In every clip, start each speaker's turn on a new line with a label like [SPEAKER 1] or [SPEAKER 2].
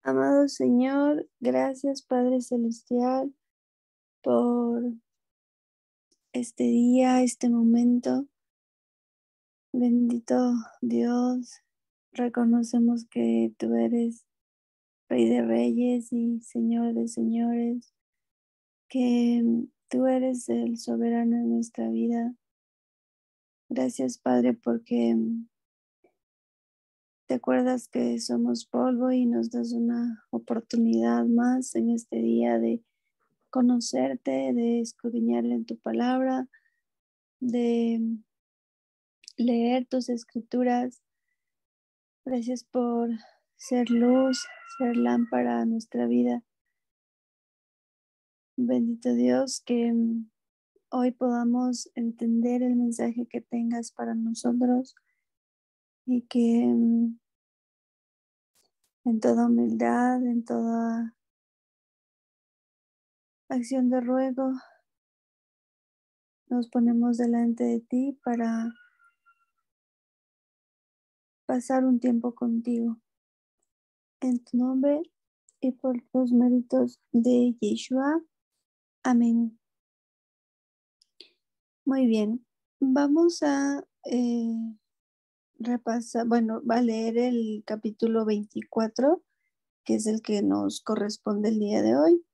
[SPEAKER 1] Amado Señor, gracias Padre Celestial por este día, este momento. Bendito Dios, reconocemos que tú eres Rey de Reyes y Señor de Señores, que tú eres el soberano en nuestra vida. Gracias Padre porque te acuerdas que somos polvo y nos das una oportunidad más en este día de conocerte, de escudriñar en tu palabra, de leer tus escrituras. Gracias por ser luz, ser lámpara a nuestra vida. Bendito Dios, que hoy podamos entender el mensaje que tengas para nosotros y que en toda humildad, en toda acción de ruego, nos ponemos delante de ti para pasar un tiempo contigo. En tu nombre y por los méritos de Yeshua. Amén. Muy bien. Vamos a repasar, bueno, va a leer el capítulo 24, que es el que nos corresponde el día de hoy.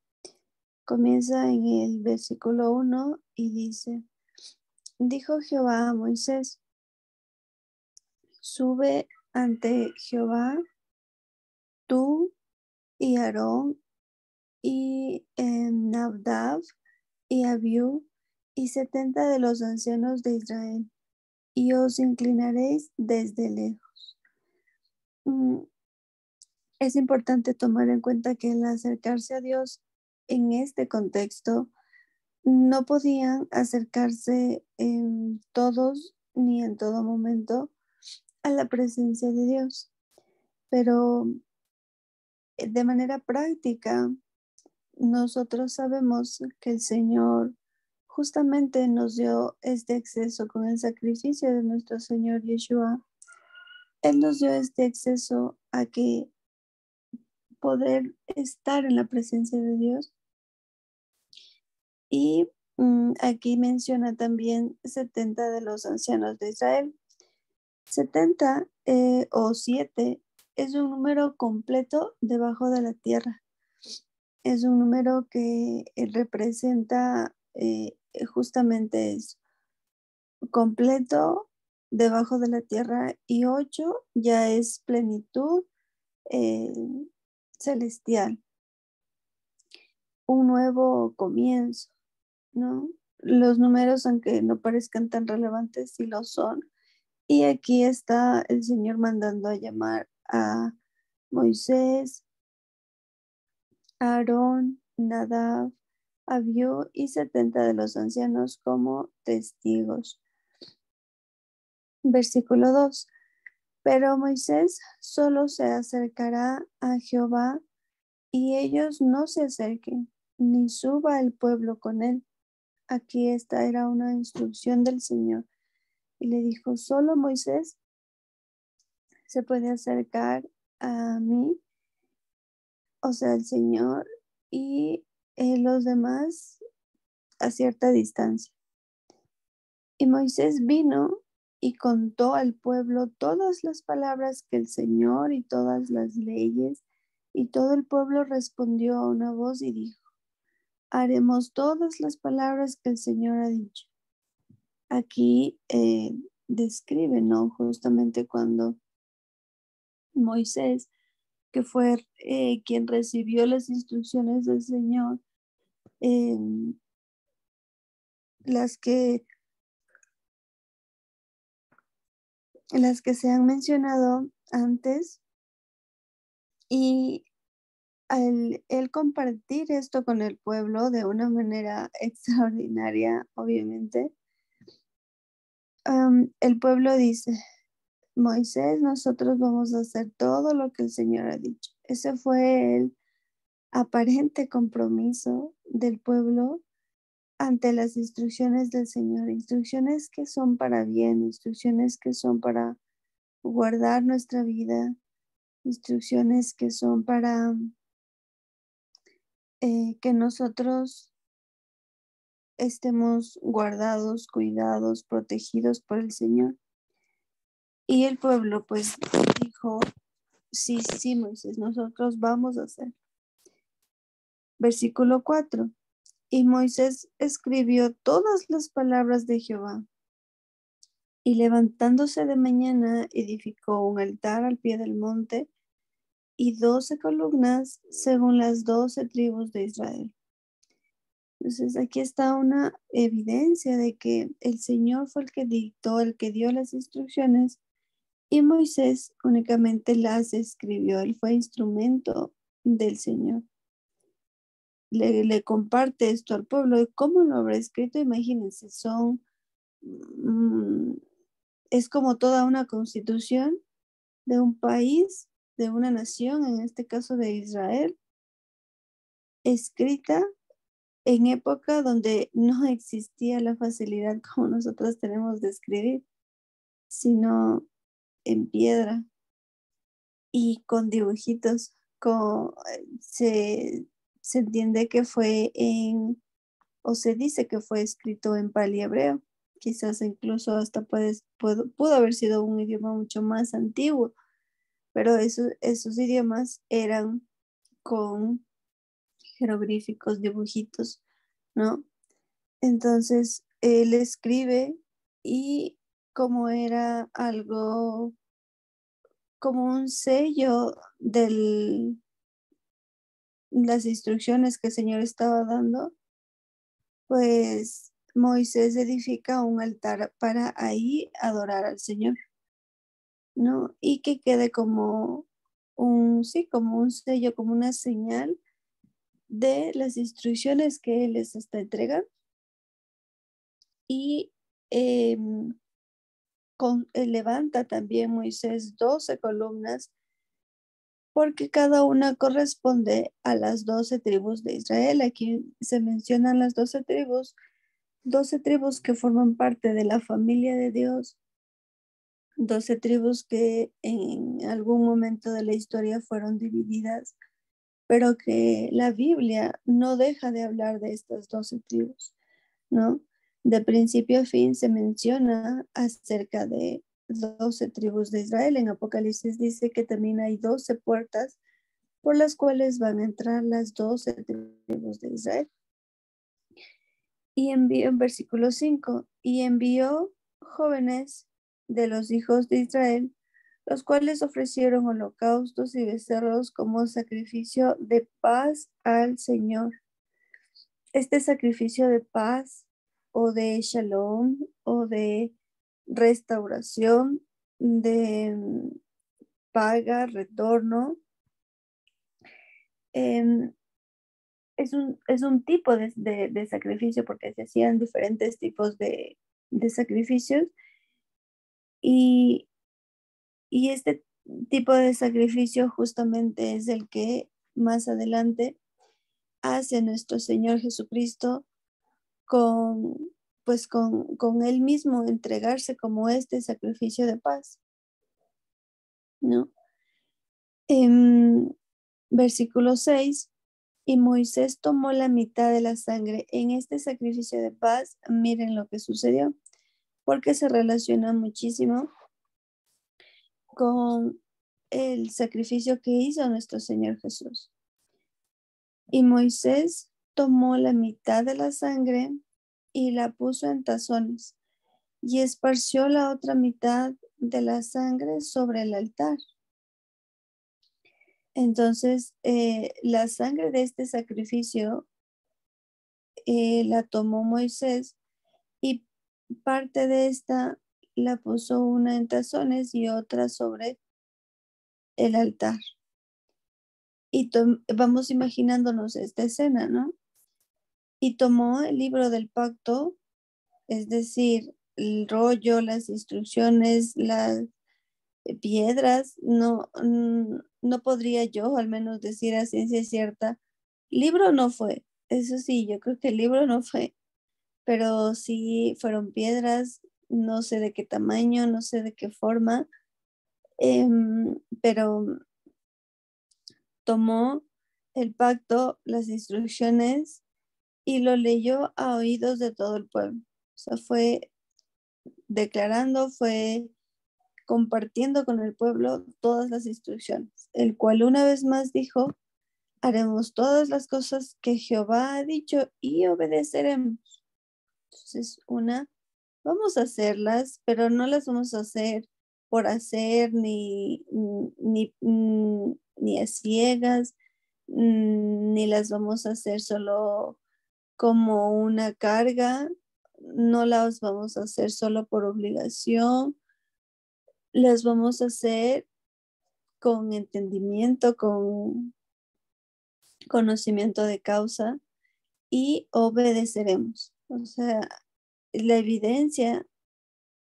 [SPEAKER 1] Comienza en el versículo 1 y dice: Dijo Jehová a Moisés: Sube ante Jehová tú y Aarón y Nadab y Abiú y 70 de los ancianos de Israel, y os inclinaréis desde lejos. Es importante tomar en cuenta que el acercarse a Dios en este contexto no podían acercarse en todos ni en todo momento a la presencia de Dios, pero de manera práctica nosotros sabemos que el Señor justamente nos dio este acceso con el sacrificio de nuestro Señor Yeshua. Él nos dio este acceso a que poder estar en la presencia de Dios. Y aquí menciona también 70 de los ancianos de Israel. 70 o 7 es un número completo debajo de la tierra. Es un número que representa justamente eso, completo debajo de la tierra, y 8 ya es plenitud eh, celestial, un nuevo comienzo, ¿no? Los números, aunque no parezcan tan relevantes, sí lo son. Y aquí está el Señor mandando a llamar a Moisés, Aarón, Nadab, Abiú y 70 de los ancianos como testigos. Versículo 2. Pero Moisés solo se acercará a Jehová, y ellos no se acerquen, ni suba el pueblo con él. Aquí esta era una instrucción del Señor. Y le dijo: solo Moisés se puede acercar a mí, o sea, el Señor, y los demás a cierta distancia. Y Moisés vino y contó al pueblo todas las palabras que el Señor y todas las leyes, y todo el pueblo respondió a una voz y dijo: haremos todas las palabras que el Señor ha dicho. Aquí describe, ¿no? Justamente cuando Moisés, que fue quien recibió las instrucciones del Señor, eh, las que, las que se han mencionado antes, y al él compartir esto con el pueblo de una manera extraordinaria, obviamente, el pueblo dice: Moisés, nosotros vamos a hacer todo lo que el Señor ha dicho. Ese fue el aparente compromiso del pueblo ante las instrucciones del Señor, instrucciones que son para bien, instrucciones que son para guardar nuestra vida, instrucciones que son para que nosotros estemos guardados, cuidados, protegidos por el Señor. Y el pueblo pues dijo, sí, sí, Moisés, nosotros vamos a hacer. Versículo 4. Y Moisés escribió todas las palabras de Jehová. Y levantándose de mañana, edificó un altar al pie del monte y 12 columnas según las 12 tribus de Israel. Entonces aquí está una evidencia de que el Señor fue el que dictó, el que dio las instrucciones y Moisés únicamente las escribió. Él fue instrumento del Señor. Le comparte esto al pueblo. ¿Cómo lo habrá escrito? Imagínense, es como toda una constitución de un país, de una nación, en este caso de Israel, escrita en época donde no existía la facilidad como nosotros tenemos de escribir, sino en piedra y con dibujitos. Se entiende que o se dice que fue escrito en paliebreo. Quizás incluso hasta pudo haber sido un idioma mucho más antiguo, pero esos idiomas eran con jeroglíficos, dibujitos, ¿no? Entonces, él escribe y como era algo, como un sello de las instrucciones que el Señor estaba dando, pues Moisés edifica un altar para ahí adorar al Señor, ¿no? Y que quede como sí, como un sello, como una señal de las instrucciones que Él les está entregando. Y levanta también Moisés 12 columnas porque cada una corresponde a las 12 tribus de Israel. Aquí se mencionan las 12 tribus que forman parte de la familia de Dios, 12 tribus que en algún momento de la historia fueron divididas, pero que la Biblia no deja de hablar de estas 12 tribus, ¿no? De principio a fin se menciona acerca de 12 tribus de Israel. En Apocalipsis dice que también hay 12 puertas por las cuales van a entrar las 12 tribus de Israel. Y envió en versículo 5, y envió jóvenes de los hijos de Israel, los cuales ofrecieron holocaustos y becerros como sacrificio de paz al Señor. Este sacrificio de paz o de shalom o de restauración, de paga, retorno, em, es un tipo de sacrificio porque se hacían diferentes tipos de sacrificios y, y este tipo de sacrificio justamente es el que más adelante hace nuestro Señor Jesucristo con, pues con él mismo entregarse como este sacrificio de paz, ¿no? En versículo 6, y Moisés tomó la mitad de la sangre en este sacrificio de paz. Miren lo que sucedió, porque se relaciona muchísimo con el sacrificio que hizo nuestro Señor Jesús. Y Moisés tomó la mitad de la sangre y la puso en tazones y esparció la otra mitad de la sangre sobre el altar. Entonces, la sangre de este sacrificio la tomó Moisés y parte de esta la puso una en tazones y otra sobre el altar. Y vamos imaginándonos esta escena, ¿no? Y tomó el libro del pacto, es decir, el rollo, las instrucciones, las piedras, no podría yo al menos decir a ciencia cierta, libro no fue, eso sí, yo creo que el libro no fue, pero sí fueron piedras, no sé de qué tamaño, no sé de qué forma, Pero tomó el pacto, las instrucciones y lo leyó a oídos de todo el pueblo. O sea, fue declarando, fue compartiendo con el pueblo todas las instrucciones, el cual una vez más dijo, haremos todas las cosas que Jehová ha dicho y obedeceremos. Entonces, vamos a hacerlas, pero no las vamos a hacer por hacer ni a ciegas, ni las vamos a hacer solo como una carga, no las vamos a hacer solo por obligación, las vamos a hacer con entendimiento, con conocimiento de causa y obedeceremos. O sea, la evidencia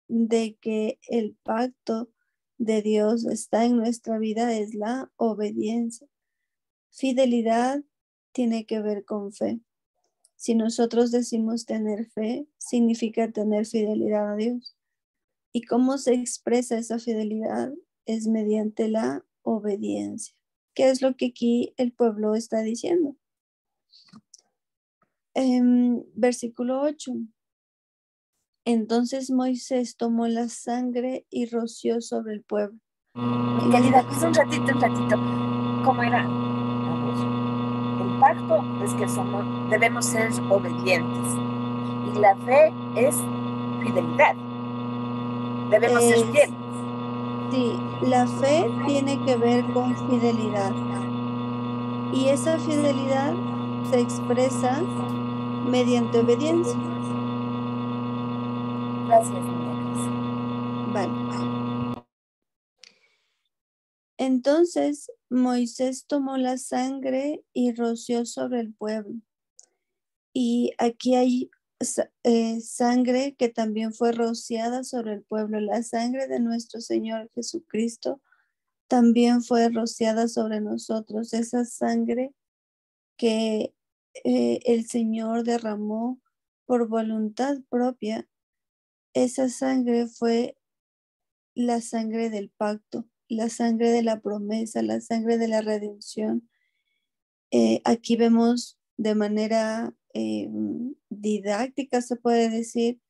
[SPEAKER 1] de que el pacto de Dios está en nuestra vida es la obediencia. Fidelidad tiene que ver con fe. Si nosotros decimos tener fe, significa tener fidelidad a Dios. ¿Y cómo se expresa esa fidelidad? Es mediante la obediencia. ¿Qué es lo que aquí el pueblo está diciendo? Versículo 8. Entonces Moisés tomó la sangre y roció sobre el pueblo.
[SPEAKER 2] Querida, pues un ratito. ¿Cómo era? A ver, el pacto es que debemos ser obedientes y la fe es fidelidad. Debemos ser fieles.
[SPEAKER 1] Sí, la fe tiene que ver con fidelidad y esa fidelidad se expresa mediante obediencia.
[SPEAKER 2] Gracias, niña Cris.
[SPEAKER 1] Vale. Entonces Moisés tomó la sangre y roció sobre el pueblo. Y aquí hay sangre que también fue rociada sobre el pueblo. La sangre de nuestro Señor Jesucristo también fue rociada sobre nosotros. Esa sangre que el Señor derramó por voluntad propia, esa sangre fue la sangre del pacto, la sangre de la promesa, la sangre de la redención. Aquí vemos de manera didáctica, se puede decir,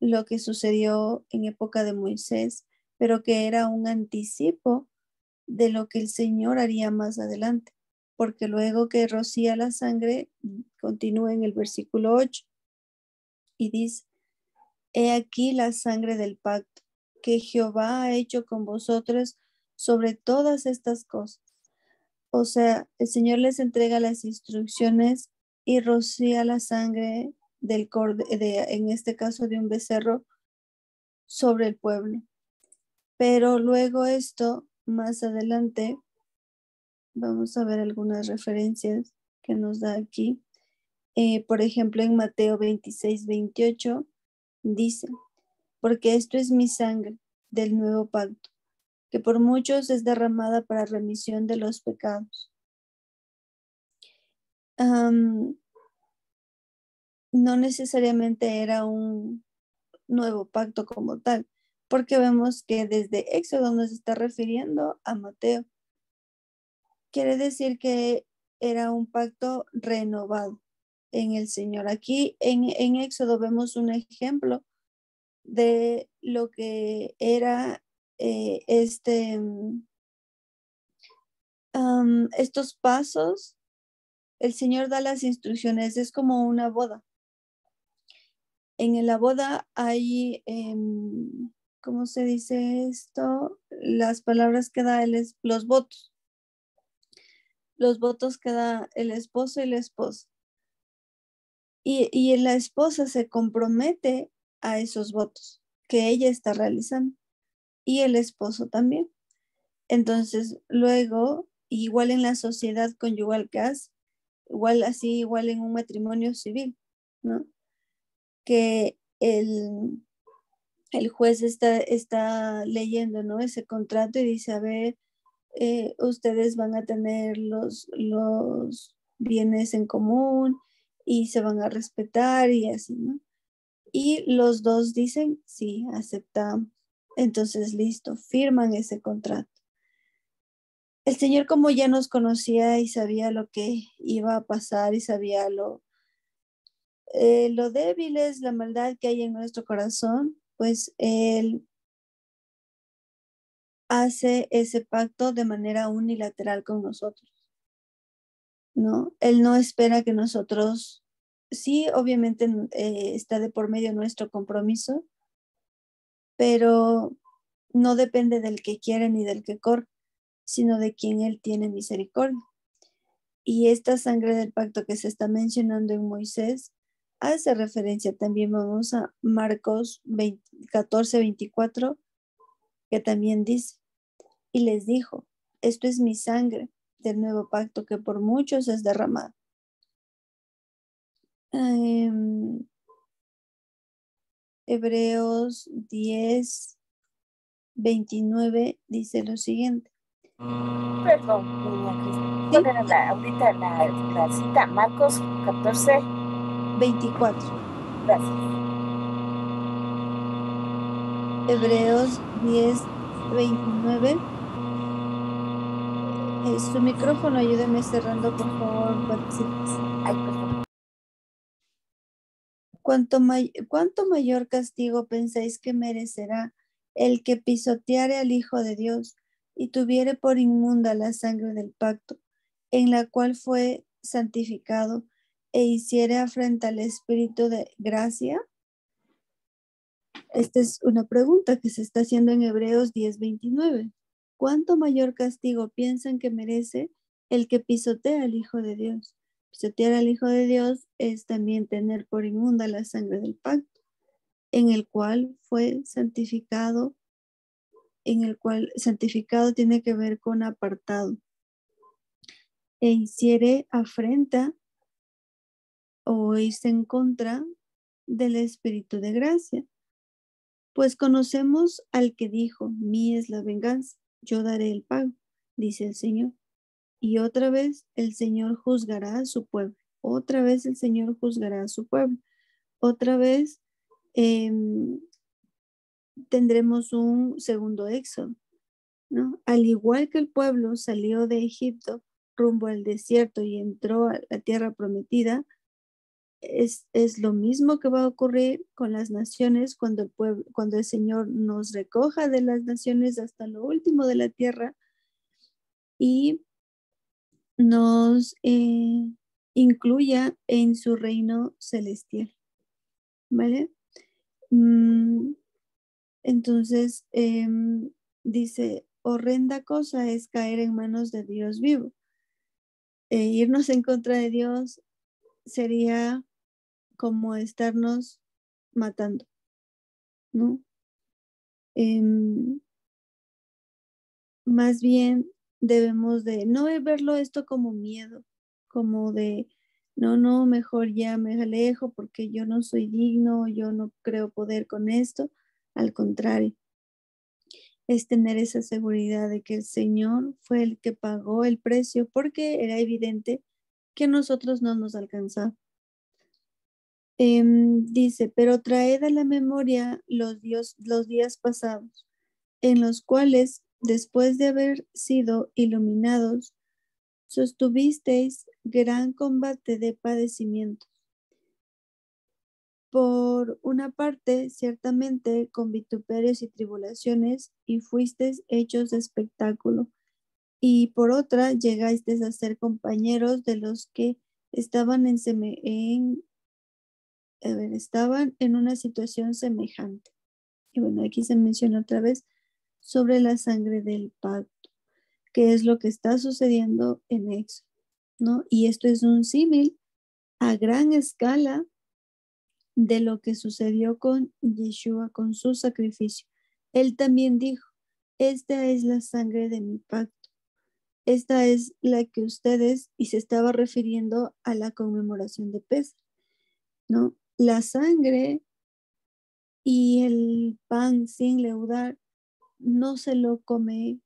[SPEAKER 1] lo que sucedió en época de Moisés, pero que era un anticipo de lo que el Señor haría más adelante, porque luego que rocía la sangre, continúa en el versículo 8 y dice, he aquí la sangre del pacto que Jehová ha hecho con vosotros sobre todas estas cosas. O sea, el Señor les entrega las instrucciones y rocía la sangre en este caso de un becerro, sobre el pueblo. Pero luego esto, más adelante, vamos a ver algunas referencias que nos da aquí. Por ejemplo, en Mateo 26-28 dice, porque esto es mi sangre del nuevo pacto, que por muchos es derramada para remisión de los pecados. No necesariamente era un nuevo pacto como tal, porque vemos que desde Éxodo nos está refiriendo a Mateo. Quiere decir que era un pacto renovado en el Señor. Aquí en Éxodo vemos un ejemplo de lo que era estos pasos. El Señor da las instrucciones, es como una boda. En la boda hay, ¿cómo se dice esto? Las palabras que da los votos. Los votos que da el esposo y la esposa. Y la esposa se compromete a esos votos que ella está realizando y el esposo también. Entonces, luego, igual en la sociedad conyugal que hace, igual en un matrimonio civil, ¿no? Que el juez está leyendo, ¿no? Ese contrato y dice, a ver, ustedes van a tener los bienes en común y se van a respetar y así, ¿no? Y los dos dicen, sí, aceptamos. Entonces, listo, firman ese contrato. El Señor, como ya nos conocía y sabía lo que iba a pasar y sabía lo débil es la maldad que hay en nuestro corazón, pues Él hace ese pacto de manera unilateral con nosotros, ¿no? Él no espera que nosotros, sí, obviamente está de por medio nuestro compromiso, pero no depende del que quiere ni del que corre, sino de quien Él tiene misericordia. Y esta sangre del pacto que se está mencionando en Moisés hace referencia también, vamos a Marcos 14:24, que también dice, y les dijo, esto es mi sangre del nuevo pacto que por muchos es derramada. Hebreos 10:29 dice lo siguiente.
[SPEAKER 2] Perdón, niña Cristina. ¿Cuál era ahorita la cita? Marcos
[SPEAKER 1] 24.
[SPEAKER 2] Gracias.
[SPEAKER 1] Hebreos 10:29. Su micrófono, ayúdeme cerrando, por favor, Batsilis.
[SPEAKER 2] Ay, perdón.
[SPEAKER 1] ¿Cuánto mayor castigo pensáis que merecerá el que pisoteare al Hijo de Dios y tuviere por inmunda la sangre del pacto, en la cual fue santificado, e hiciere afrenta al Espíritu de gracia? Esta es una pregunta que se está haciendo en Hebreos 10:29. ¿Cuánto mayor castigo piensan que merece el que pisotea al Hijo de Dios? Pisotear al Hijo de Dios es también tener por inmunda la sangre del pacto, en el cual fue santificado, en el cual santificado tiene que ver con apartado, e hiciere afrenta o irse en contra del Espíritu de gracia. Pues conocemos al que dijo, mía es la venganza, yo daré el pago, dice el Señor. Y otra vez el Señor juzgará a su pueblo. Otra vez el Señor juzgará a su pueblo. Otra vez tendremos un segundo éxodo, ¿no? Al igual que el pueblo salió de Egipto rumbo al desierto y entró a la tierra prometida, es lo mismo que va a ocurrir con las naciones cuando el Señor nos recoja de las naciones hasta lo último de la tierra y nos incluya en su reino celestial, ¿vale? Entonces, dice, horrenda cosa es caer en manos de Dios vivo. Irnos en contra de Dios sería como estarnos matando, ¿no? Más bien debemos de no verlo esto como miedo, como de, no, mejor ya me alejo porque yo no soy digno, yo no creo poder con esto. Al contrario, es tener esa seguridad de que el Señor fue el que pagó el precio porque era evidente que nosotros no nos alcanzaba. Dice, pero traed a la memoria los días pasados, en los cuales, después de haber sido iluminados, sostuvisteis gran combate de padecimientos. Por una parte, ciertamente, con vituperios y tribulaciones, y fuisteis hechos de espectáculo, y por otra, llegasteis a ser compañeros de los que estaban estaban en una situación semejante. Y bueno, aquí se menciona otra vez sobre la sangre del pacto, que es lo que está sucediendo en Éxodo, ¿no? Y esto es un símil a gran escala de lo que sucedió con Yeshua, con su sacrificio. Él también dijo, esta es la sangre de mi pacto. Esta es la que ustedes, y se estaba refiriendo a la conmemoración de Pesach, ¿no? La sangre y el pan sin leudar no se lo come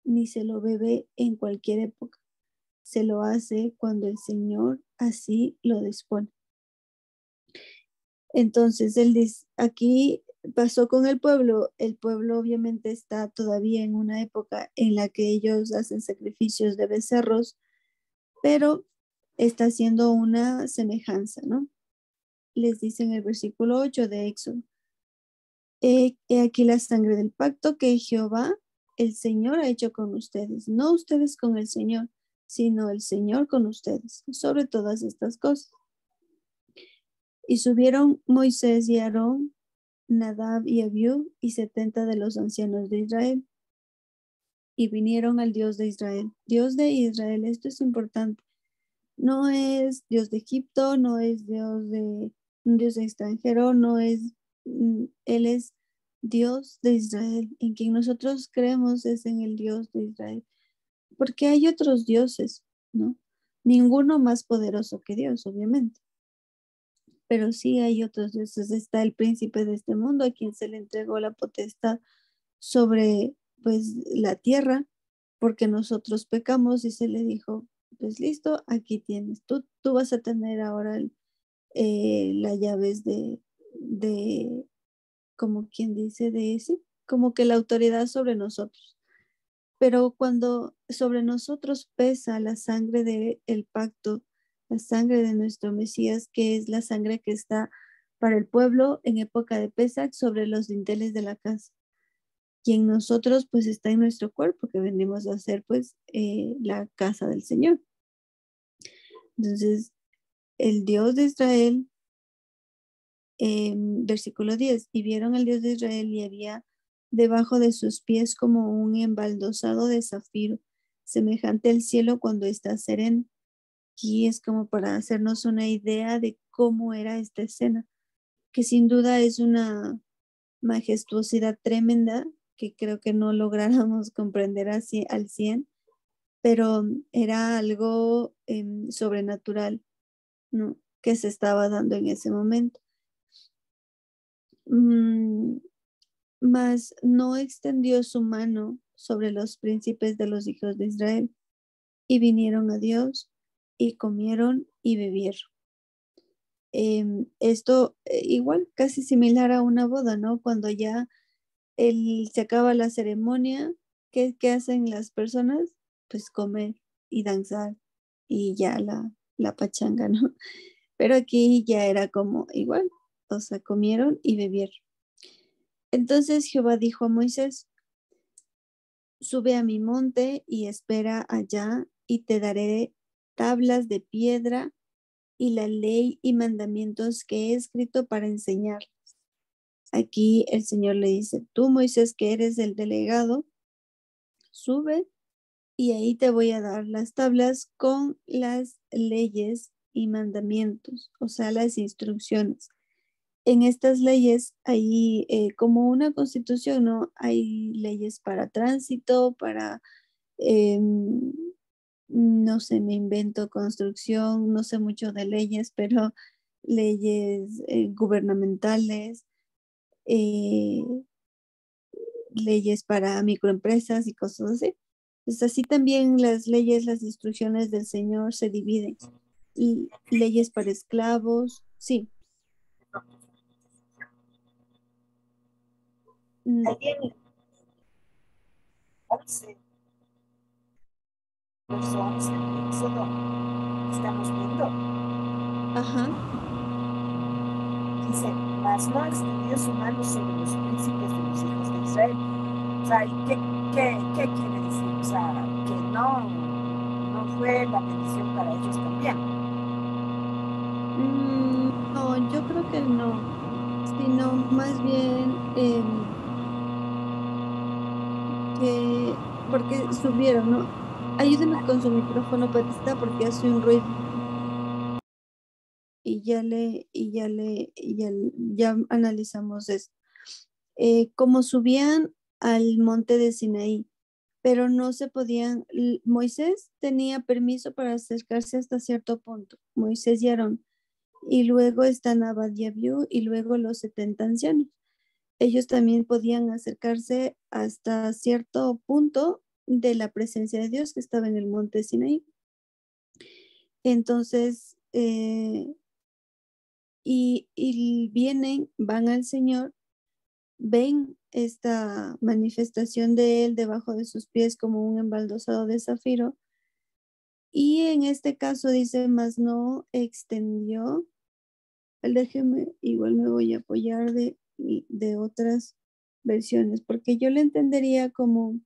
[SPEAKER 1] ni se lo bebe en cualquier época. Se lo hace cuando el Señor así lo dispone. Entonces, él dice, aquí pasó con el pueblo obviamente está todavía en una época en la que ellos hacen sacrificios de becerros, pero está haciendo una semejanza, ¿no? Les dice en el versículo 8 de Éxodo, he aquí la sangre del pacto que Jehová, el Señor, ha hecho con ustedes, no ustedes con el Señor, sino el Señor con ustedes, sobre todas estas cosas. Y subieron Moisés y Aarón, Nadab y Abiú, y 70 de los ancianos de Israel, y vinieron al Dios de Israel. Dios de Israel, esto es importante. No es Dios de Egipto, no es un Dios extranjero, no es, Él es Dios de Israel. En quien nosotros creemos es en el Dios de Israel. Porque hay otros dioses, ¿no? Ninguno más poderoso que Dios, obviamente. Pero sí hay otros dioses. Está el príncipe de este mundo a quien se le entregó la potestad sobre, pues, la tierra, porque nosotros pecamos y se le dijo, pues listo, aquí tienes, tú vas a tener ahora las llaves de, como quien dice, de ese, como que la autoridad sobre nosotros. Pero cuando sobre nosotros pesa la sangre del pacto, la sangre de nuestro Mesías, que es la sangre que está para el pueblo en época de Pesach sobre los dinteles de la casa. Y en nosotros pues está en nuestro cuerpo, que venimos a ser pues la casa del Señor. Entonces, el Dios de Israel, versículo 10, y vieron al Dios de Israel y había debajo de sus pies como un embaldosado de zafiro, semejante al cielo cuando está sereno. Aquí es como para hacernos una idea de cómo era esta escena, que sin duda es una majestuosidad tremenda que creo que no lográramos comprender así al 100, pero era algo sobrenatural, ¿no? Que se estaba dando en ese momento. Mas no extendió su mano sobre los príncipes de los hijos de Israel, y vinieron a Dios y comieron y bebieron. Esto igual, casi similar a una boda, ¿no? Cuando ya se acaba la ceremonia, ¿qué hacen las personas? Pues comer y danzar y ya la pachanga, ¿no? Pero aquí ya era como igual, o sea, comieron y bebieron. Entonces Jehová dijo a Moisés, sube a mi monte y espera allá y te daré tablas de piedra y la ley y mandamientos que he escrito para enseñar. Aquí el Señor le dice, tú Moisés que eres el delegado, sube y ahí te voy a dar las tablas con las leyes y mandamientos, o sea, las instrucciones. En estas leyes hay como una constitución, ¿no? Hay leyes para tránsito, para, no sé, me invento construcción, no sé mucho de leyes, pero leyes gubernamentales, eh, leyes para microempresas y cosas así. Pues así también las leyes, las instrucciones del Señor se dividen. Y leyes para esclavos, sí.
[SPEAKER 2] Ahí en 11, verso 11 de Éxodo, estamos viendo,
[SPEAKER 1] Ajá.
[SPEAKER 2] dice, mas no extendió su mano sobre los príncipes de los hijos de Israel. O sea, ¿y qué quiere decir? O sea, que no fue la bendición para ellos también.
[SPEAKER 1] No, yo creo que no, sino más bien porque subieron, ¿no? Ayúdeme con su micrófono, Patista, porque hace un ruido ya analizamos esto. Como subían al monte de Sinaí, pero no se podían, Moisés tenía permiso para acercarse hasta cierto punto, Moisés y Aarón, y luego está Nadab y Abiú, y luego los 70 ancianos. Ellos también podían acercarse hasta cierto punto de la presencia de Dios que estaba en el monte Sinaí. Entonces, y vienen, van al Señor ven esta manifestación de él debajo de sus pies como un embaldosado de zafiro. Y en este caso dice, mas no extendió. Déjeme, igual me voy a apoyar de otras versiones, porque yo le entendería como,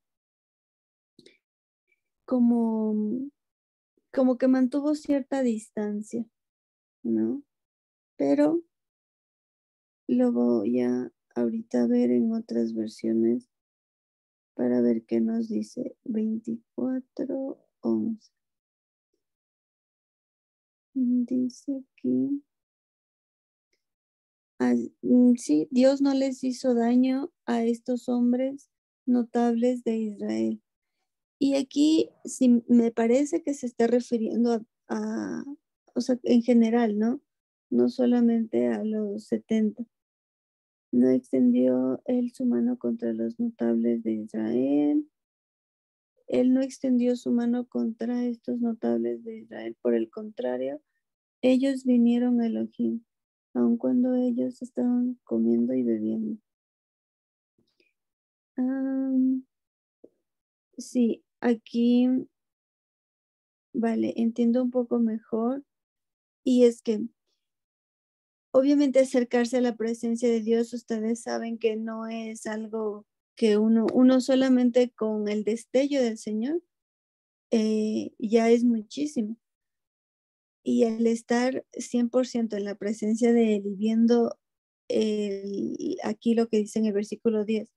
[SPEAKER 1] como que mantuvo cierta distancia, ¿no? Pero lo voy a ahorita ver en otras versiones para ver qué nos dice 24:11. Dice aquí, sí, Dios no les hizo daño a estos hombres notables de Israel. Y aquí sí me parece que se está refiriendo o sea, en general, ¿no? No solamente a los 70. No extendió él su mano contra los notables de Israel. Él no extendió su mano contra estos notables de Israel. Por el contrario, ellos vinieron a Elohim, aun cuando ellos estaban comiendo y bebiendo. Sí, aquí, vale, entiendo un poco mejor. Y es que, obviamente, acercarse a la presencia de Dios, ustedes saben que no es algo que uno solamente con el destello del Señor ya es muchísimo. Y el estar 100% en la presencia de Él y viendo aquí lo que dice en el versículo 10,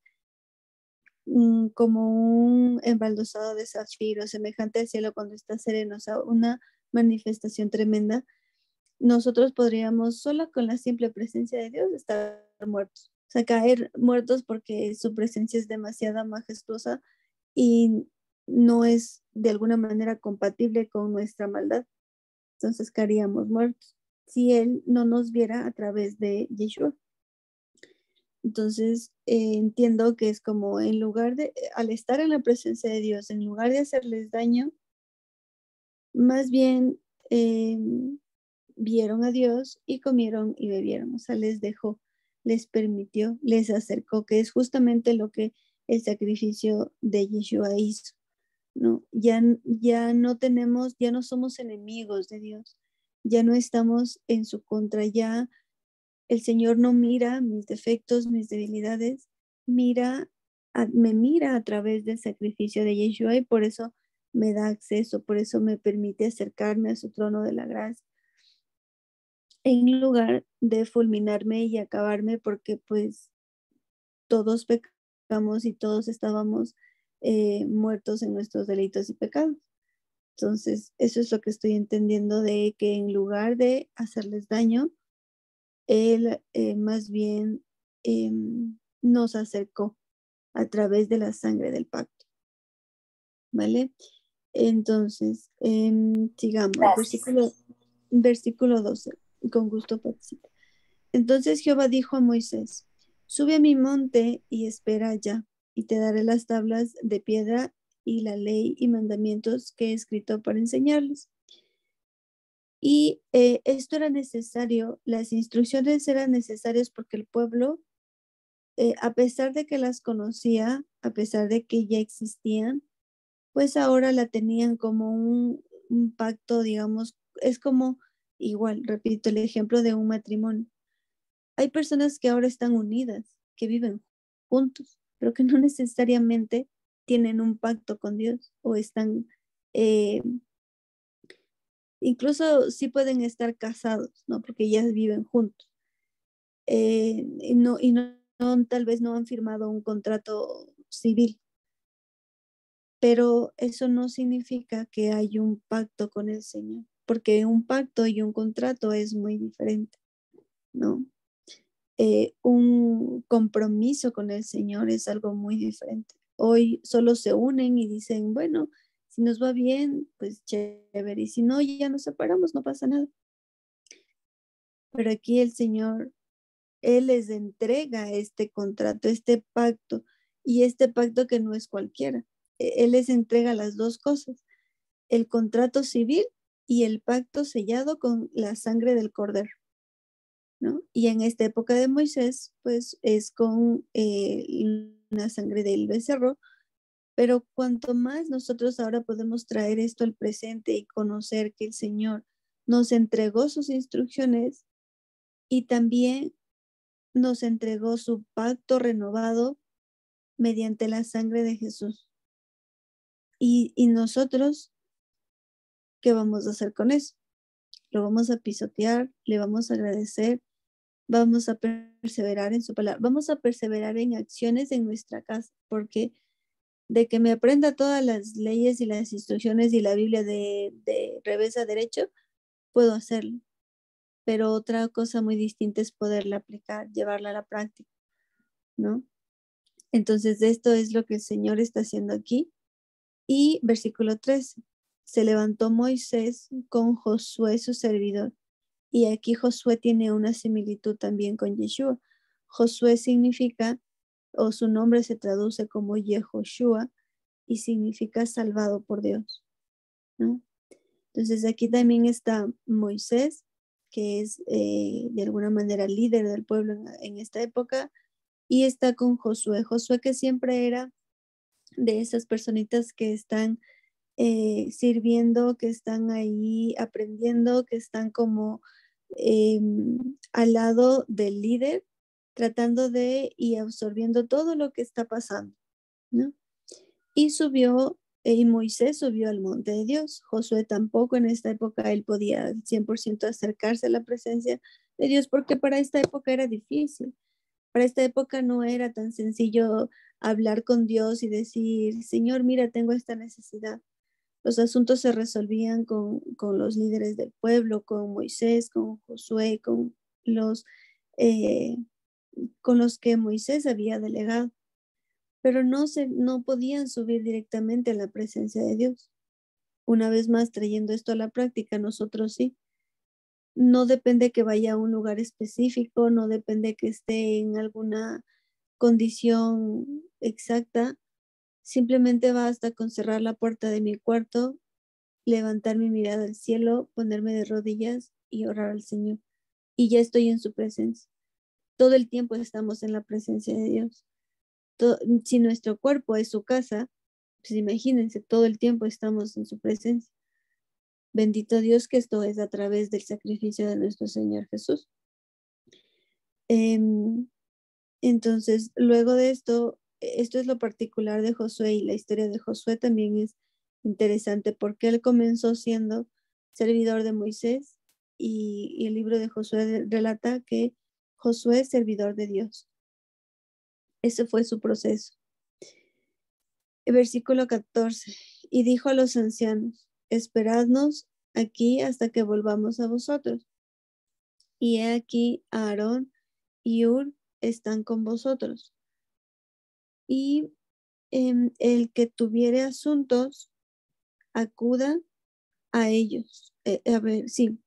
[SPEAKER 1] como un embaldosado de zafiro, semejante al cielo cuando está sereno, o sea, una manifestación tremenda, nosotros podríamos, solo con la simple presencia de Dios, estar muertos, o sea, caer muertos porque su presencia es demasiado majestuosa y no es de alguna manera compatible con nuestra maldad. Entonces caeríamos muertos si Él no nos viera a través de Yeshua. Entonces entiendo que es como en lugar de, al estar en la presencia de Dios, en lugar de hacerles daño, más bien vieron a Dios y comieron y bebieron, o sea, les dejó, les permitió, les acercó, que es justamente lo que el sacrificio de Yeshua hizo, ¿no? Ya no tenemos, ya no somos enemigos de Dios, ya no estamos en su contra, ya el Señor no mira mis defectos, mis debilidades, me mira a través del sacrificio de Yeshua y por eso me da acceso, por eso me permite acercarme a su trono de la gracia en lugar de fulminarme y acabarme porque pues todos pecamos y todos estábamos muertos en nuestros delitos y pecados. Entonces, eso es lo que estoy entendiendo de que en lugar de hacerles daño, Él más bien nos acercó a través de la sangre del pacto. ¿Vale? Entonces, sigamos. Versículo 12. Con gusto participo. Entonces Jehová dijo a Moisés, sube a mi monte y espera allá, y te daré las tablas de piedra y la ley y mandamientos que he escrito para enseñarles. Y esto era necesario, las instrucciones eran necesarias porque el pueblo, a pesar de que las conocía, a pesar de que ya existían, pues ahora la tenían como un pacto, digamos, es como igual, repito, el ejemplo de un matrimonio. Hay personas que ahora están unidas, que viven juntos, pero que no necesariamente tienen un pacto con Dios o están, eh, incluso sí pueden estar casados, ¿no? Porque ya viven juntos. Tal vez no han firmado un contrato civil, pero eso no significa que hay un pacto con el Señor, porque un pacto y un contrato es muy diferente, ¿no? Un compromiso con el Señor es algo muy diferente. Hoy solo se unen y dicen, bueno, si nos va bien, pues chévere, y si no, ya nos separamos, no pasa nada. Pero aquí el Señor, Él les entrega este contrato, este pacto, y este pacto que no es cualquiera. Él les entrega las dos cosas, el contrato civil y el pacto sellado con la sangre del cordero. ¿no? Y en esta época de Moisés, pues es con la sangre del becerro, pero cuanto más nosotros ahora podemos traer esto al presente y conocer que el Señor nos entregó sus instrucciones y también nos entregó su pacto renovado mediante la sangre de Jesús. Y nosotros, ¿qué vamos a hacer con eso? Lo vamos a pisotear, le vamos a agradecer, vamos a perseverar en su palabra, vamos a perseverar en acciones en nuestra casa, porque de que me aprenda todas las leyes y las instrucciones y la Biblia de revés a derecho, puedo hacerlo. Pero otra cosa muy distinta es poderla aplicar, llevarla a la práctica, ¿no? Entonces, esto es lo que el Señor está haciendo aquí. Y versículo 13, se levantó Moisés con Josué, su servidor. Y aquí Josué tiene una similitud también con Yeshua. Josué significa, o su nombre se traduce como Yehoshua, y significa salvado por Dios, ¿no? Entonces aquí también está Moisés, que es de alguna manera líder del pueblo en esta época, y está con Josué. Josué que siempre era de esas personitas que están sirviendo, que están ahí aprendiendo, que están como al lado del líder, tratando de y absorbiendo todo lo que está pasando, ¿no? Y subió, y Moisés subió al monte de Dios. Josué tampoco en esta época él podía al 100% acercarse a la presencia de Dios porque para esta época era difícil. Para esta época no era tan sencillo hablar con Dios y decir, Señor, mira, tengo esta necesidad. Los asuntos se resolvían con los líderes del pueblo, con Moisés, con Josué, los, eh, con los que Moisés había delegado, pero no podían subir directamente a la presencia de Dios. Una vez más, trayendo esto a la práctica, nosotros sí. No depende que vaya a un lugar específico, no depende que esté en alguna condición exacta. Simplemente basta con cerrar la puerta de mi cuarto, levantar mi mirada al cielo, ponerme de rodillas y orar al Señor. Y ya estoy en su presencia. Todo el tiempo estamos en la presencia de Dios. Si nuestro cuerpo es su casa, pues imagínense, todo el tiempo estamos en su presencia. Bendito Dios que esto es a través del sacrificio de nuestro Señor Jesús. Entonces, luego de esto es lo particular de Josué y la historia de Josué también es interesante porque él comenzó siendo servidor de Moisés y el libro de Josué relata que Josué es servidor de Dios. Ese fue su proceso. El versículo 14. Y dijo a los ancianos, esperadnos aquí hasta que volvamos a vosotros. Y he aquí Aarón y Hur están con vosotros. Y el que tuviere asuntos, acuda a ellos. A ver, sí,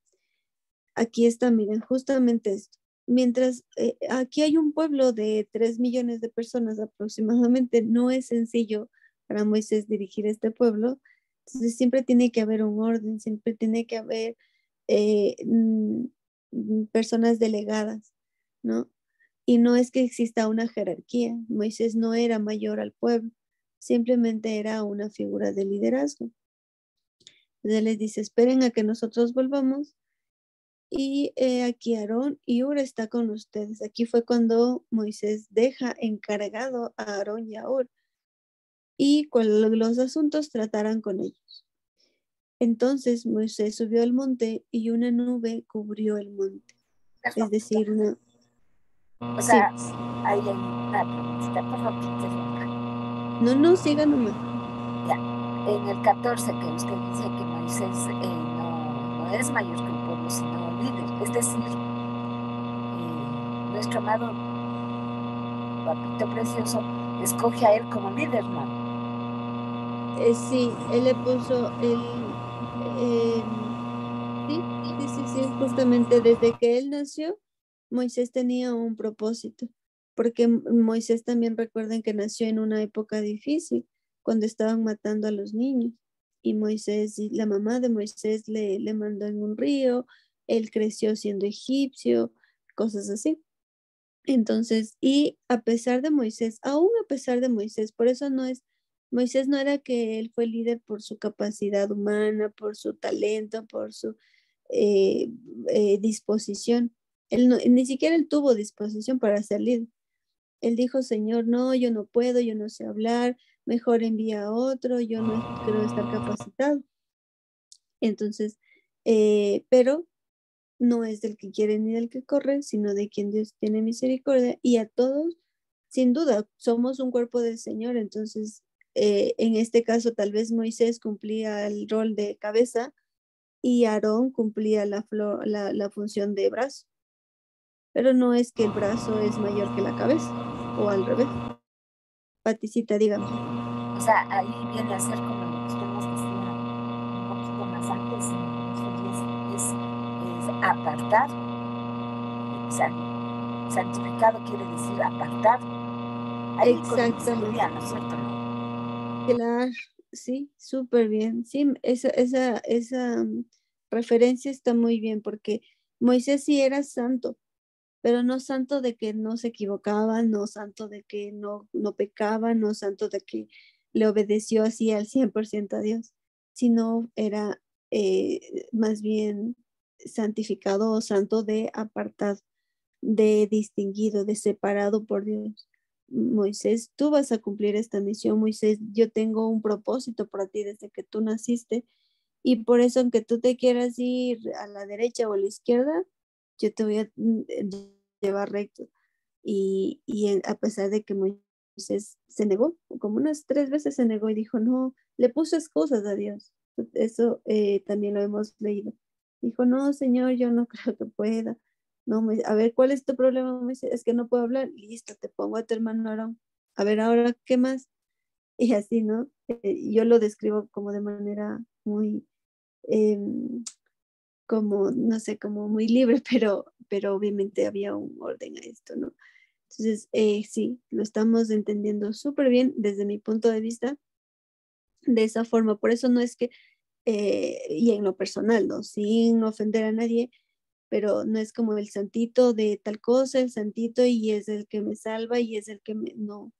[SPEAKER 1] aquí está, miren, justamente esto. Mientras aquí hay un pueblo de 3 millones de personas aproximadamente, no es sencillo para Moisés dirigir este pueblo. Entonces siempre tiene que haber un orden, siempre tiene que haber personas delegadas, ¿no? Y no es que exista una jerarquía. Moisés no era mayor al pueblo, simplemente era una figura de liderazgo. Entonces les dice, esperen a que nosotros volvamos. Y aquí Aarón y Hur está con ustedes. Aquí fue cuando Moisés deja encargado a Aarón y a Hur y con los asuntos tratarán con ellos. Entonces Moisés subió al monte y una nube cubrió el monte. Es decir, una...
[SPEAKER 2] O
[SPEAKER 1] Sí,
[SPEAKER 2] sea, ahí hay una preguntita, perdón que interrumpa.
[SPEAKER 1] no, siga nomás.
[SPEAKER 2] Ya, en el 14 que usted dice que Moisés no es mayor que el pueblo, sino líder. Es decir, nuestro amado papito precioso escoge a él como líder, ¿no?
[SPEAKER 1] Sí, él le puso sí, sí, justamente desde que él nació, Moisés tenía un propósito, porque Moisés también recuerden que nació en una época difícil, cuando estaban matando a los niños, y Moisés, y la mamá de Moisés le mandó en un río, él creció siendo egipcio, cosas así. Entonces, y a pesar de Moisés, aún a pesar de Moisés, por eso Moisés no era que él fue líder por su capacidad humana, por su talento, por su eh, disposición. Ni siquiera él tuvo disposición para ser líder. Él dijo, Señor, no, yo no puedo, yo no sé hablar, mejor envía a otro, yo no creo estar capacitado. Entonces, pero no es del que quiere ni del que corre, sino de quien Dios tiene misericordia. Y a todos, sin duda, somos un cuerpo del Señor. Entonces, en este caso, tal vez Moisés cumplía el rol de cabeza y Aarón cumplía la función de brazo. Pero no es que el brazo es mayor que la cabeza, o al revés. Paticita, dígame.
[SPEAKER 2] O sea, ahí viene a ser como lo que usted nos decía un poquito más antes, es apartar. O sea, santificado quiere decir apartar. Ahí
[SPEAKER 1] Exactamente.
[SPEAKER 2] coincidiría, ¿no es cierto?
[SPEAKER 1] Claro, sí, súper bien. Sí, esa referencia está muy bien porque Moisés sí era santo, pero no santo de que no se equivocaba, no santo de que no pecaba, no santo de que le obedeció así al 100% a Dios, sino era más bien santificado o santo de apartado, de distinguido, de separado por Dios. Moisés, tú vas a cumplir esta misión, Moisés, yo tengo un propósito para ti desde que tú naciste y por eso aunque tú te quieras ir a la derecha o a la izquierda, yo te voy a llevar recto. A pesar de que Moisés se negó, como unas 3 veces se negó y dijo, no, le puso excusas a Dios. Eso también lo hemos leído. Dijo, no, Señor, yo no creo que pueda. No, a ver, ¿cuál es tu problema? Moisés? Es que no puedo hablar. Listo, te pongo a tu hermano Aarón. A ver, ahora, ¿qué más? Y así, ¿no? Yo lo describo como de manera muy, em, como, no sé, como muy libre, pero obviamente había un orden a esto, ¿no? Entonces, sí, lo estamos entendiendo súper bien desde mi punto de vista, de esa forma. Por eso no es que, y en lo personal, ¿no? Sin ofender a nadie, pero no es como el santito de tal cosa, el santito y es el que me salva y es el que me, no.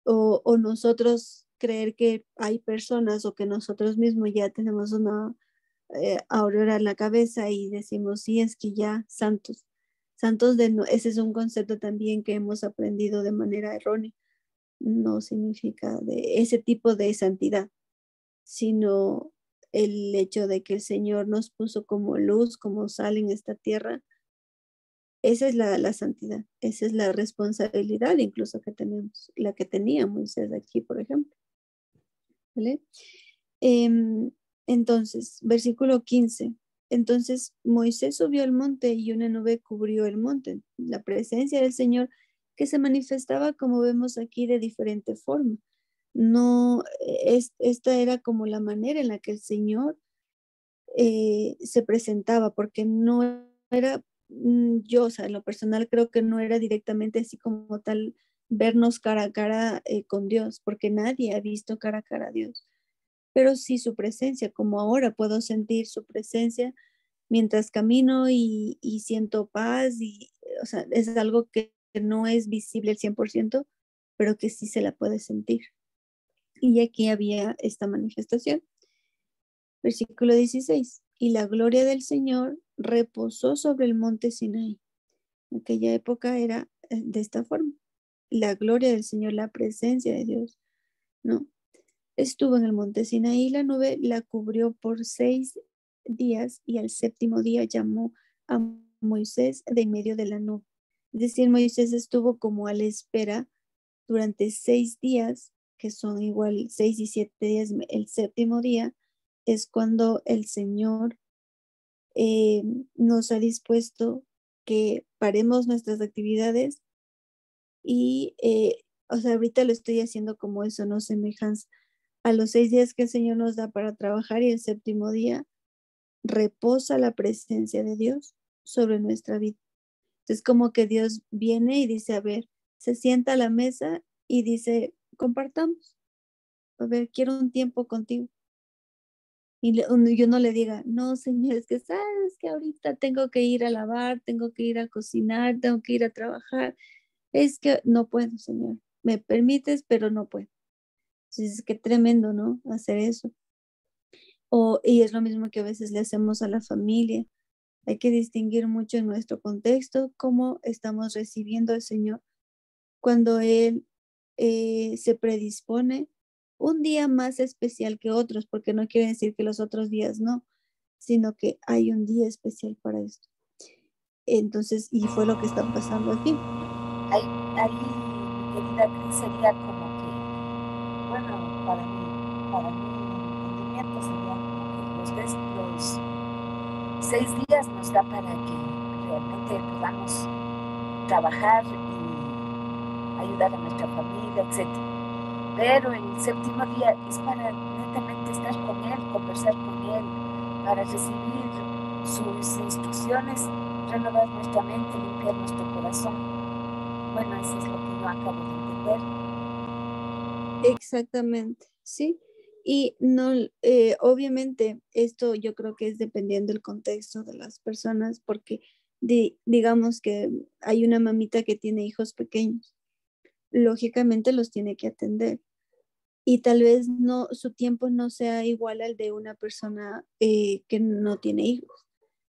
[SPEAKER 1] O nosotros creer que hay personas o que nosotros mismos ya tenemos una aurora en la cabeza y decimos, sí, es que ya santos. Santos de no, ese es un concepto también que hemos aprendido de manera errónea. No significa de ese tipo de santidad, sino el hecho de que el Señor nos puso como luz, como sal en esta tierra. Esa es la santidad, esa es la responsabilidad incluso que tenemos, la que tenía Moisés aquí, por ejemplo. ¿Vale? Entonces, versículo 15. Entonces Moisés subió al monte y una nube cubrió el monte, la presencia del Señor que se manifestaba como vemos aquí de diferente forma. No, esta era como la manera en la que el Señor se presentaba, porque no era yo, o sea, en lo personal creo que no era directamente así como tal vernos cara a cara con Dios, porque nadie ha visto cara a cara a Dios, pero sí su presencia, como ahora puedo sentir su presencia mientras camino y siento paz y, o sea, es algo que no es visible al 100%, pero que sí se la puede sentir. Y aquí había esta manifestación. Versículo 16. Y la gloria del Señor reposó sobre el monte Sinaí. En aquella época era de esta forma. La gloria del Señor, la presencia de Dios, ¿no? Estuvo en el monte Sinaí, la nube la cubrió por 6 días y al séptimo día llamó a Moisés de en medio de la nube. Es decir, Moisés estuvo como a la espera durante 6 días, que son igual 6 y 7 días. El séptimo día es cuando el Señor eh, nos ha dispuesto que paremos nuestras actividades y, o sea, ahorita lo estoy haciendo como eso, no semejanza a los 6 días que el Señor nos da para trabajar y el séptimo día reposa la presencia de Dios sobre nuestra vida. Entonces, como que Dios viene y dice, a ver, se sienta a la mesa y dice, compartamos, a ver, quiero un tiempo contigo. y yo no le diga, no, Señor, es que sabes que ahorita tengo que ir a lavar, tengo que ir a cocinar, tengo que ir a trabajar. Es que no puedo, Señor. Me permites, pero no puedo. Entonces, qué tremendo, ¿no? Hacer eso. Y es lo mismo que a veces le hacemos a la familia. Hay que distinguir mucho en nuestro contexto cómo estamos recibiendo al Señor cuando Él se predispone un día más especial que otros, porque no quiere decir que los otros días no, sino que hay un día especial para esto. Entonces, y fue lo que está pasando aquí.
[SPEAKER 2] Ahí, mi querida Cris, sería como que, bueno, para mí, el entendimiento sería como que los 6 días nos da para que realmente podamos trabajar y ayudar a nuestra familia, etcétera. Pero el séptimo día es para netamente estar con Él, conversar con Él, para recibir sus instrucciones, renovar nuestra mente, limpiar nuestro corazón. Bueno, eso es lo que yo acabo de entender.
[SPEAKER 1] Exactamente, sí. Y no, obviamente esto yo creo que es dependiendo del contexto de las personas, porque digamos que hay una mamita que tiene hijos pequeños, lógicamente los tiene que atender y tal vez no, su tiempo no sea igual al de una persona que no tiene hijos.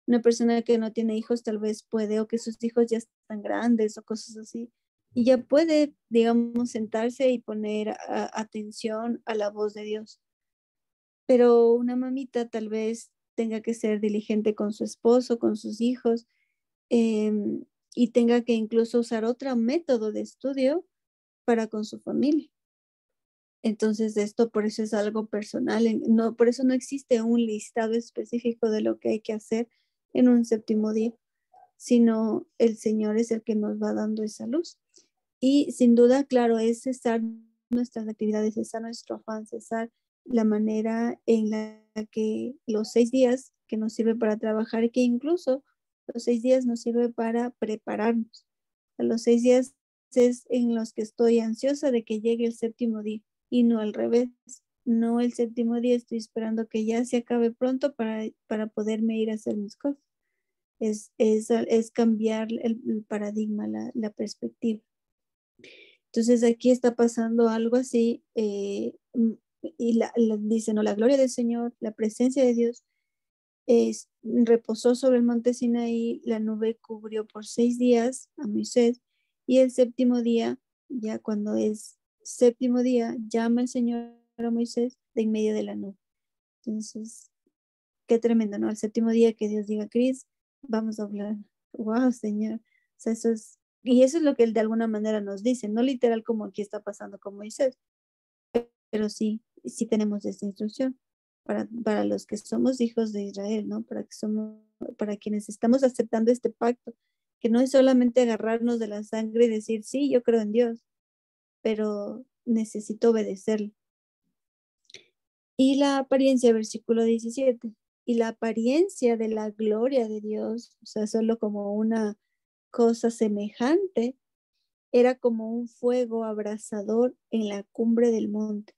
[SPEAKER 1] Una persona que no tiene hijos tal vez puede, o que sus hijos ya están grandes o cosas así, y ya puede, digamos, sentarse y poner atención a la voz de Dios. Pero una mamita tal vez tenga que ser diligente con su esposo, con sus hijos, y tenga que incluso usar otro método de estudio para con su familia. Entonces, esto por eso es algo personal, no, por eso no existe un listado específico de lo que hay que hacer en un séptimo día, sino el Señor es el que nos va dando esa luz. Y sin duda, claro, es cesar nuestras actividades, cesar nuestro afán, cesar la manera en la que los 6 días que nos sirve para trabajar, que incluso los 6 días nos sirve para prepararnos. A los 6 días es en los que estoy ansiosa de que llegue el séptimo día y no al revés. No el séptimo día estoy esperando que ya se acabe pronto para poderme ir a hacer mis cosas. Es cambiar el paradigma, la perspectiva. Entonces aquí está pasando algo así y dice, no, la gloria del Señor, la presencia de Dios reposó sobre el monte Sinaí, la nube cubrió por 6 días a Moisés y el séptimo día, ya cuando es séptimo día, llama el Señor a Moisés de en medio de la nube. Entonces, qué tremendo, ¿no? El séptimo día que Dios diga, Cris, vamos a hablar. Wow, Señor. O sea, y eso es lo que él de alguna manera nos dice, no literal como aquí está pasando con Moisés, pero sí, sí tenemos esta instrucción para los que somos hijos de Israel, ¿no? Para quienes estamos aceptando este pacto, que no es solamente agarrarnos de la sangre y decir, sí, yo creo en Dios, pero necesito obedecerlo. Y la apariencia, versículo 17, y la apariencia de la gloria de Dios, o sea, solo como una cosa semejante, era como un fuego abrasador en la cumbre del monte,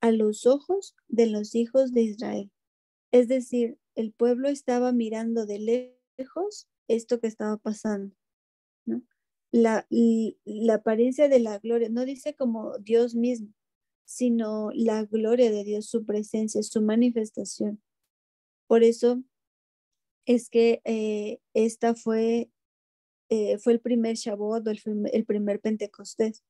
[SPEAKER 1] a los ojos de los hijos de Israel. Es decir, el pueblo estaba mirando de lejos esto que estaba pasando, ¿no? La apariencia de la gloria, no dice como Dios mismo, sino la gloria de Dios, su presencia, su manifestación. Por eso es que esta fue el primer Shavuot, el primer Pentecostés,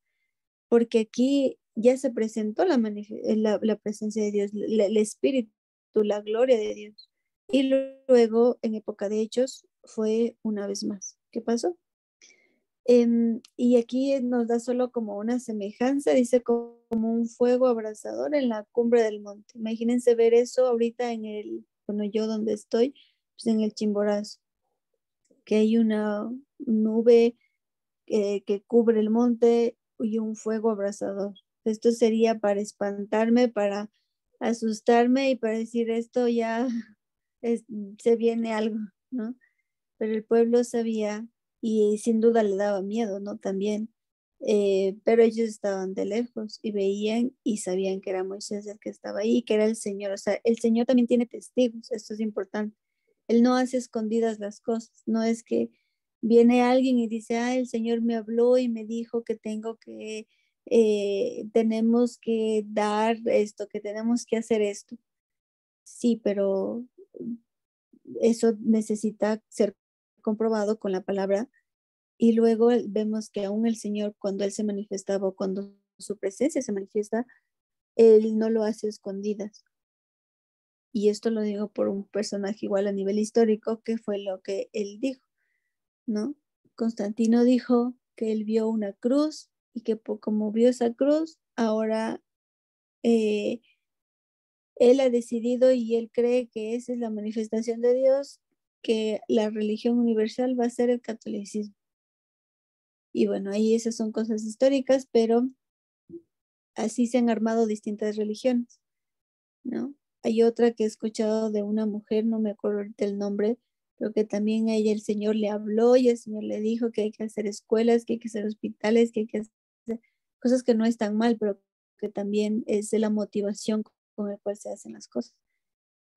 [SPEAKER 1] porque aquí ya se presentó la presencia de Dios, el Espíritu, la gloria de Dios. Y luego, en época de Hechos, fue una vez más. ¿Qué pasó? Y aquí nos da solo como una semejanza, dice como un fuego abrasador en la cumbre del monte. Imagínense ver eso ahorita bueno, yo donde estoy, pues en el Chimborazo, que hay una nube que cubre el monte y un fuego abrasador. Esto sería para espantarme, para asustarme y para decir esto ya es, se viene algo, ¿no? Pero el pueblo sabía y sin duda le daba miedo, ¿no? También pero ellos estaban de lejos y veían y sabían que era Moisés el que estaba ahí, que era el Señor. O sea, el Señor también tiene testigos, esto es importante. Él no hace escondidas las cosas, no es que viene alguien y dice, ah, el Señor me habló y me dijo que tenemos que dar esto, que tenemos que hacer esto. Sí, pero eso necesita ser comprobado con la palabra. Y luego vemos que aún el Señor, cuando Él se manifestaba, o cuando su presencia se manifiesta, Él no lo hace a escondidas. Y esto lo digo por un personaje igual a nivel histórico, que fue lo que Él dijo, ¿no? Constantino dijo que Él vio una cruz y que como vio esa cruz, ahora Él ha decidido y Él cree que esa es la manifestación de Dios, que la religión universal va a ser el catolicismo. Y bueno, ahí esas son cosas históricas, pero así se han armado distintas religiones, ¿no? Hay otra que he escuchado de una mujer, no me acuerdo ahorita el nombre, pero que también a ella el Señor le habló y el Señor le dijo que hay que hacer escuelas, que hay que hacer hospitales, que hay que hacer cosas que no están mal, pero que también es de la motivación con la cual se hacen las cosas.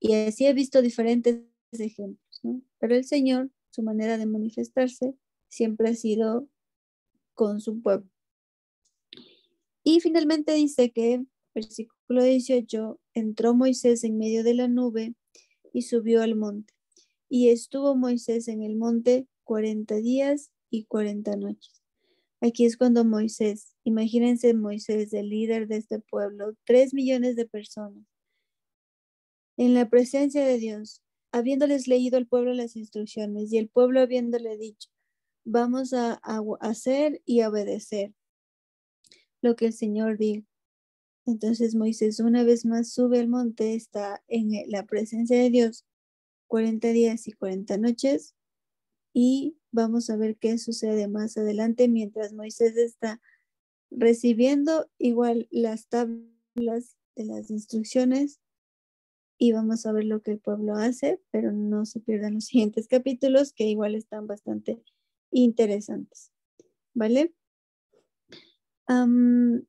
[SPEAKER 1] Y así he visto diferentes ejemplos, ¿no? Pero el Señor, su manera de manifestarse, siempre ha sido con su pueblo. Y finalmente dice que, versículo 18, entró Moisés en medio de la nube y subió al monte. Y estuvo Moisés en el monte 40 días y 40 noches. Aquí es cuando Moisés, imagínense Moisés, el líder de este pueblo, 3 millones de personas, en la presencia de Dios, habiéndoles leído al pueblo las instrucciones y el pueblo habiéndole dicho, vamos a hacer y obedecer lo que el Señor diga. Entonces Moisés una vez más sube al monte, está en la presencia de Dios 40 días y 40 noches y vamos a ver qué sucede más adelante mientras Moisés está recibiendo igual las tablas de las instrucciones y vamos a ver lo que el pueblo hace, pero no se pierdan los siguientes capítulos que igual están bastante interesantes, ¿vale? A ver.